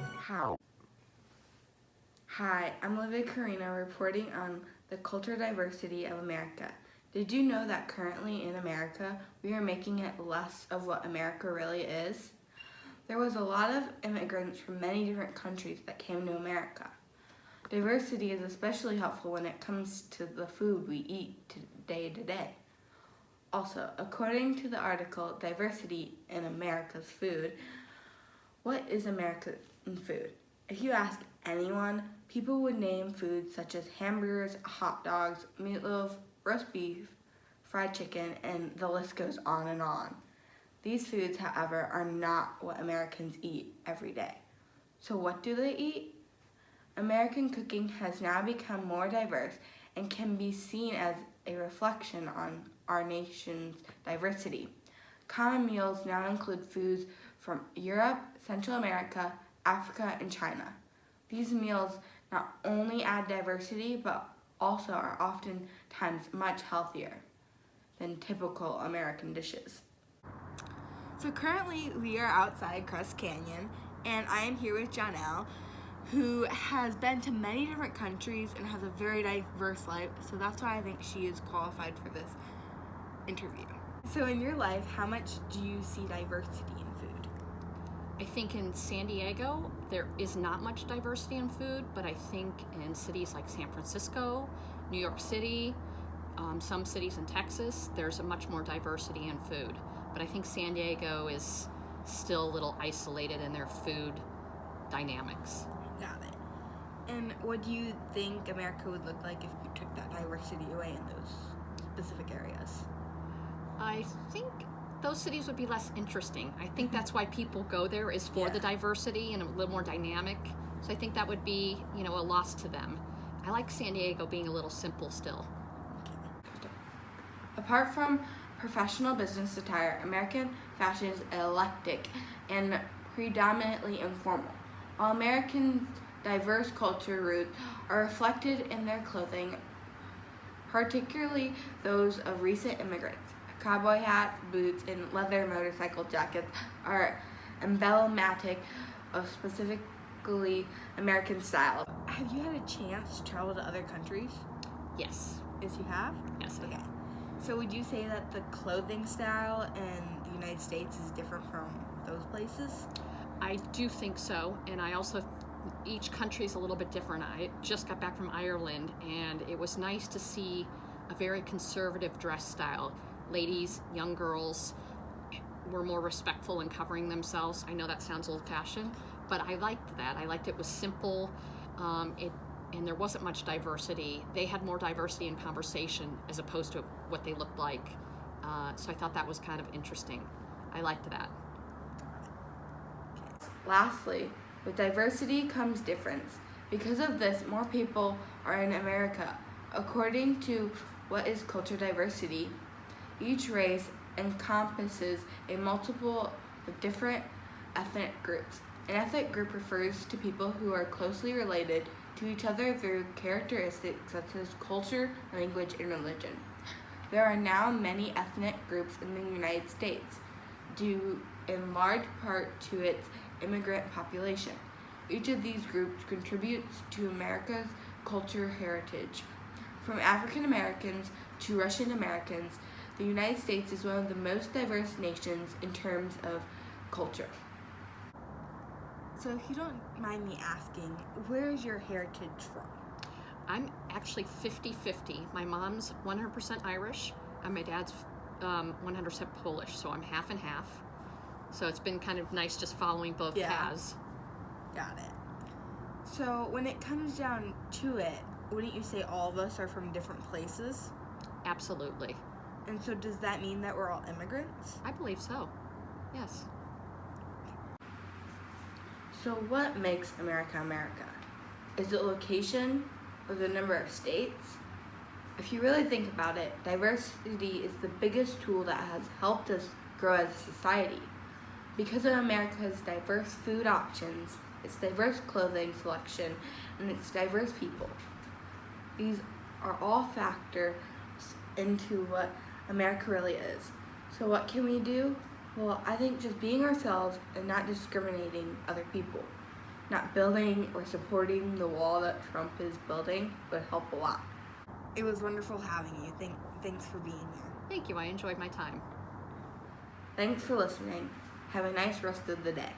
How? Hi, I'm Olivia Carino reporting on the cultural diversity of America. Did you know that currently in America, we are making it less of what America really is? There was a lot of immigrants from many different countries that came to America. Diversity is especially helpful when it comes to the food we eat day to day. Also, according to the article, Diversity in America's Food, what is American food? If you ask anyone, people would name foods such as hamburgers, hot dogs, meatloaf, roast beef, fried chicken, and the list goes on and on. These foods, however, are not what Americans eat every day. So what do they eat? American cooking has now become more diverse and can be seen as a reflection on our nation's diversity. Common meals now include foods from Europe, Central America, Africa, and China. These meals not only add diversity, but also are oftentimes much healthier than typical American dishes. So currently we are outside Crest Canyon, and I am here with Janelle, who has been to many different countries and has a very diverse life, so that's why I think she is qualified for this interview. So in your life, how much do you see diversity in food? I think in San Diego, there is not much diversity in food, but I think in cities like San Francisco, New York City, some cities in Texas, there's a much more diversity in food. But I think San Diego is still a little isolated in their food dynamics. Got it. And what do you think America would look like if we took that diversity away in those specific areas? I think those cities would be less interesting. I think that's why people go there, is for the diversity and a little more dynamic. So I think that would be, a loss to them. I like San Diego being a little simple still. Apart from professional business attire, American fashion is eclectic and predominantly informal. While Americans' diverse culture roots are reflected in their clothing, particularly those of recent immigrants. Cowboy hats, boots, and leather motorcycle jackets are emblematic of specifically American style. Have you had a chance to travel to other countries? Yes. Yes, you have? Yes. Okay. So would you say that the clothing style in the United States is different from those places? I do think so, and I also, each country is a little bit different. I just got back from Ireland, and it was nice to see a very conservative dress style. Ladies, young girls were more respectful in covering themselves. I know that sounds old-fashioned, but I liked that. I liked it was simple, and there wasn't much diversity. They had more diversity in conversation as opposed to what they looked like. So I thought that was kind of interesting. I liked that. Lastly, with diversity comes difference. Because of this, more people are in America. According to what is cultural diversity, each race encompasses a multiple of different ethnic groups. An ethnic group refers to people who are closely related to each other through characteristics such as culture, language, and religion. There are now many ethnic groups in the United States, due in large part to its immigrant population. Each of these groups contributes to America's culture heritage. From African Americans to Russian Americans, the United States is one of the most diverse nations in terms of culture. So if you don't mind me asking, where is your heritage from? I'm actually 50-50. My mom's 100% Irish, and my dad's 100% Polish, so I'm half and half. So it's been kind of nice just following both paths. Got it. So when it comes down to it, wouldn't you say all of us are from different places? Absolutely. And so does that mean that we're all immigrants? I believe so. Yes. So what makes America America? Is it location or the number of states? If you really think about it, diversity is the biggest tool that has helped us grow as a society. Because of America's diverse food options, its diverse clothing selection, and its diverse people. These are all factors into what America really is. So what can we do? Well, I think just being ourselves and not discriminating other people. not building or supporting the wall that Trump is building would help a lot. It was wonderful having you. Thanks for being here. Thank you. I enjoyed my time. Thanks for listening. Have a nice rest of the day.